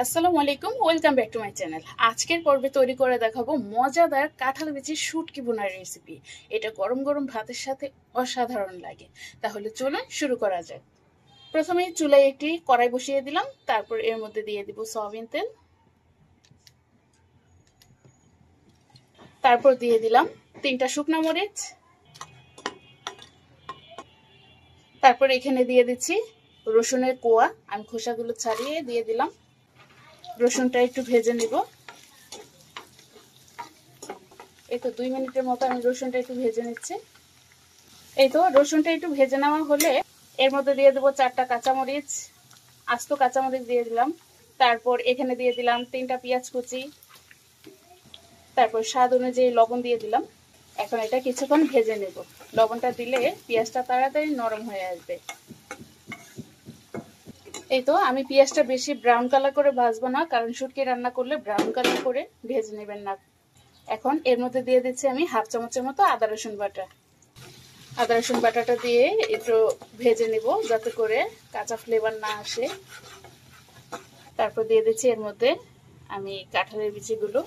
আসসালামু আলাইকুম, welcome back to my channel. আজকের পর্বে তৈরি করে দেখাবো মজাদার কাঁঠাল বিচির শুটকি বোনার রেসিপি। এটা গরম গরম ভাতের সাথে অসাধারণ লাগে। তাহলে চলুন শুরু করা যাক। প্রথমে চুলায় একটি কড়াই বসিয়ে দিলাম, তারপর এর মধ্যে দিয়ে দিব সয়াবিন তেল, তারপর দিয়ে দিলাম 3টা শুকনো মরিচ, তারপর এখানে দিয়ে দিচ্ছি রসুনের কোয়া। আমি খোসাগুলো ছাড়িয়ে দিয়ে দিলাম। রসুনটা একটু ভেজে নিব। এই তো 2 মিনিটের মতো আমি রসুনটা একটু ভেজে নিচ্ছি। এই তো রসুনটা একটু ভেজে নেওয়া হলে এর মধ্যে দিয়ে দেবো 4টা কাঁচামরিচ, আস্ত কাঁচামরিচ দিয়ে দিলাম। তারপর এখানে দিয়ে দিলাম 3টা পেঁয়াজ কুচি, তারপর স্বাদ অনুযায়ী লবণ দিয়ে দিলাম। এখন এটা কিছুক্ষণ ভেজে নেব। লবণটা দিলে পেঁয়াজটা তাড়াতাড়ি নরম হয়ে আসবে। এই তো আমি পেঁয়াজটা বেশি ব্রাউন কালার করে ভাজবো না, কারণ শুটকি রান্না করলে ব্রাউন কালার করে ভেজে নেবেন না। এখন এর মধ্যে দিয়ে দিচ্ছি আমি 1/2 চামচের মতো আদা রসুন বাটা। আদা রসুন বাটাটা দিয়ে একটু ভেজে নিব যাতে করে কাঁচা ফ্লেভার না আসে। তারপর দিয়ে দিচ্ছি এর মধ্যে আমি কাঁঠালের বিচিগুলো।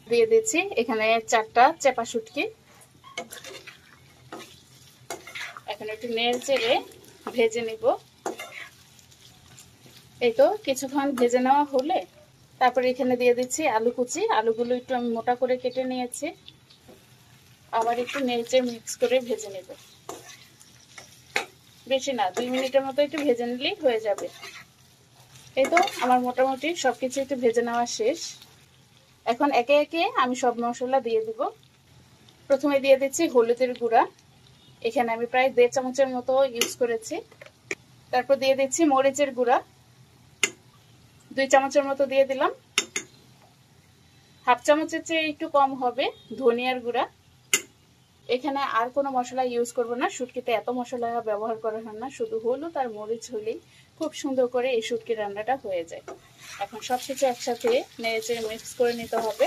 দিয়ে দিচ্ছি এখানে 4টা চেপা শুটকি। এখন একটু নেড়ে চেড়ে ভেজে নিব। এই তো কিছুক্ষণ ভেজে নেওয়া হলে তারপর এখানে দিয়ে দিচ্ছি আলু কুচি। আলুগুলো একটু আমি মোটা করে কেটে নিয়েছি। আবার একটু নেড়ে মিক্স করে ভেজে নেব। বেশি না, 2 মিনিটের মতো একটু ভেজে নিলেই হয়ে যাবে। এই তো আমার মোটামুটি সবকিছু একটু ভেজে নেওয়া শেষ। এখন একে একে আমি সব মশলা দিয়ে দিব। প্রথমে দিয়ে দিচ্ছি হলুদের গুঁড়া। এখানে আমি প্রায় 1.5 চামচের মতো ইউজ করেছি। তারপর দিয়ে দিচ্ছি মরিচের গুঁড়া, 2 চামচের মতো দিয়ে দিলাম। 1/2 চামচের চেয়ে একটু কম হবে ধনিয়ার গুঁড়া। এখানে আর কোনো মশলা ইউজ করব না, শুটকিতে এত মশলা ব্যবহার করা হয় না, শুধু হলুদ আর মরিচ হলেই খুব সুন্দর করে এই শুটকি রান্নাটা হয়ে যায়। এখন সবকিছু একসাথে নেড়েচেড়ে মিক্স করে নিতে হবে।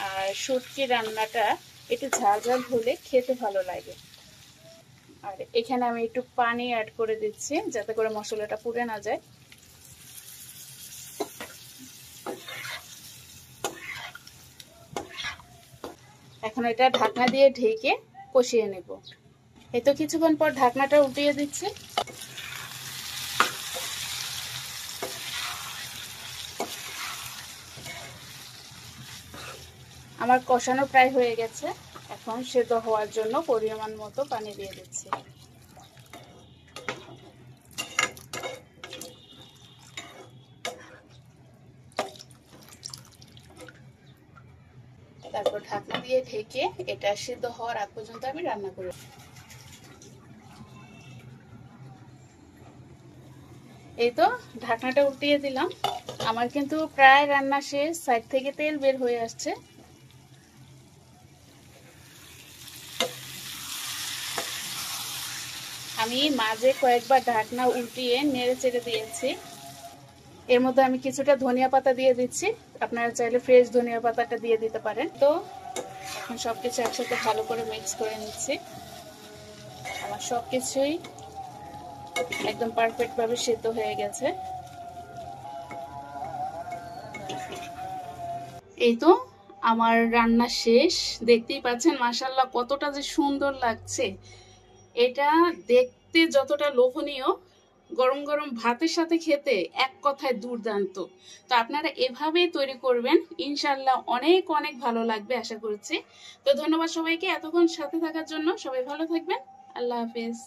আর শুটকি রান্নাটা একটু ঝাল ঝাল হলে খেতে ভালো লাগে। আর এখানে আমি একটু পানি অ্যাড করে দিচ্ছি যাতে করে মশলাটা পুড়ে না যায়। এখন এটা ঢাকনা দিয়ে ঢেকে কষিয়ে নেব। এই তো কিছুক্ষণ পর ঢাকনাটা উল্টিয়ে দিচ্ছি। আমার কষানো প্রায় হয়ে গেছে। এখন সেদ্ধ হওয়ার জন্য পরিমাণ মতো পানি দিয়ে দিচ্ছি। তারপর ঢাকনা দিয়ে ঢেকে এটা সিদ্ধ হওয়ার আগ পর্যন্ত আমি রান্না করব। এই তো ঢাকনাটা উল্টিয়ে দিলাম। আমার কিন্তু প্রায় রান্না শেষ, সাইড থেকে তেল বের হয়ে আসছে। আমি মাঝে কয়েকবার ঢাকনা উল্টিয়ে নেড়ে চেড়ে দিয়েছি। এর মধ্যে আমি কিছুটা ধনিয়া পাতা দিয়ে দিচ্ছি। আপনারা চাইলে ফ্রেশ ধনিয়া পাতাটা দিয়ে দিতে পারেন। তো এখন সবকিছু একসাথে ভালো করে মিক্স করে নিচ্ছি। আমার সবকিছুই একদম পারফেক্ট ভাবে সিদ্ধ হয়ে গেছে। এই তো আমার রান্না শেষ। দেখতেই পাচ্ছেন মাশাআল্লাহ কতটা যে সুন্দর লাগছে। এটা দেখতে যতটা লোভনীয়, গরম গরম ভাতের সাথে খেতে এক কথায় দুর্দান্ত। তো আপনারা এভাবেই তৈরি করবেন, ইনশাআল্লাহ অনেক অনেক ভালো লাগবে আশা করছি। তো ধন্যবাদ সবাইকে এতক্ষণ সাথে থাকার জন্য। সবাই ভালো থাকবেন। আল্লাহ হাফেজ।